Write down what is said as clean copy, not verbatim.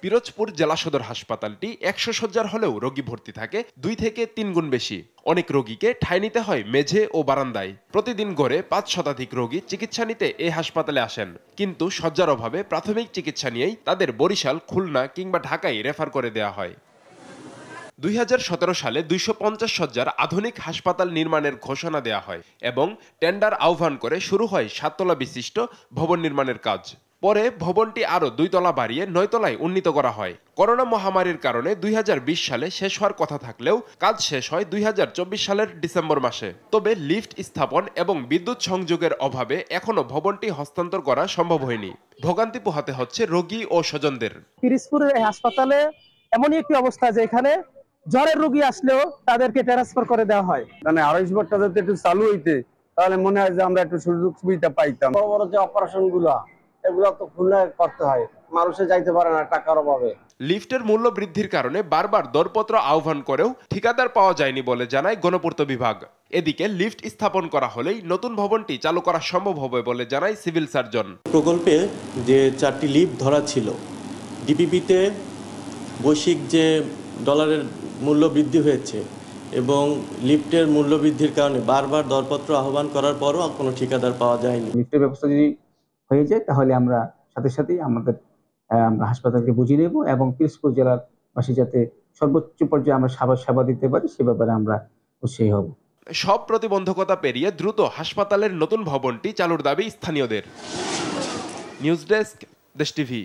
পিরোজপুর জেলা সদর হাসপাতালটি ১০০ শয্যার হলেও রোগী ভর্তি থাকে ২ থেকে ৩ গুণ বেশি। অনেক রোগীকে ঠাঁই নিতে হয় মেঝে ও বারান্দায়। প্রতিদিন গড়ে ৫ শতাধিক রোগী চিকিৎসা নিতে এই হাসপাতালে আসেন, কিন্তু শয্যার অভাবে প্রাথমিক চিকিৎসা নিয়েই তাদের বরিশাল, খুলনা কিংবা ঢাকায় রেফার করে দেওয়া হয়। ২০১৭ সালে ২৫০ শয্যার আধুনিক হাসপাতাল নির্মাণের ঘোষণা দেওয়া হয় এবং টেন্ডার আহ্বান করে শুরু হয় ৭ তলা বিশিষ্ট ভবন নির্মাণের কাজ। পরে ভবনটি আরও ২ তলা বাড়িয়ে ৯ তলায় উন্নীত করা হয়। করোনা মহামারীর কারণে ২০২০ সালে শেষ হওয়ার কথা থাকলেও কাজ শেষ হয় ২০২৪ সালের ডিসেম্বর মাসে। তবে লিফট স্থাপন এবং বিদ্যুৎ সংযোগের অভাবে এখনও ভবনটি হস্তান্তর করা সম্ভব হয়নি। ভোগান্তি পোহাতে হচ্ছে রোগী ও স্বজনদের। পিরোজপুরের হাসপাতালে এমনই একটি অবস্থা যে এখানে জ্বরের রোগী আসলেও তাদেরকে ট্রান্সফার করে দেওয়া হয়। মানে ২৫ ঘন্টা যদি একটু চালু হইতে তাহলে মনে হয় যে আমরা একটু সুযোগ সুবিধা পাইতাম। বড় বড় যে অপারেশন এগুলো তো খুলে করতে হয়, মানুষে যাইতে পারে না টাকার অভাবে। লিফটের মূল্য বৃদ্ধির কারণে বারবার দরপত্র আহ্বান করেও ঠিকাদার পাওয়া যায়নি বলে জানায় গণপূর্ত বিভাগ। এদিকে লিফট স্থাপন করা হলেই নতুন ভবনটি চালু করা সম্ভব হবে বলে জানায় সিভিল সার্জন। প্রকল্পে যে 4টি লিফট ধরা ছিল, ডিপিপিতে বৈশ্বিক যে ডলারের মূল্য বৃদ্ধি হয়েছে এবং লিফটের মূল্য বৃদ্ধির কারণে বারবার দরপত্র আহ্বান করার পরও কোনো ঠিকাদার পাওয়া যায়নি। লিফটের ব্যবস্থা যদি হয়ে যায় তাহলে আমরা সাথে সাথেই আমরা হাসপাতালকে বুঝিয়ে নেব এবং পিরোজপুর জেলার বাসী যাতে সর্বোচ্চ পর্যায়ে আমরা সেবা দিতে পারি সে ব্যাপারে আমরা উৎসাহী হব। সব প্রতিবন্ধকতা পেরিয়ে দ্রুত হাসপাতালের নতুন ভবনটি চালুর দাবি স্থানীয়দের। নিউজ ডেস্ক, দেশ টিভি।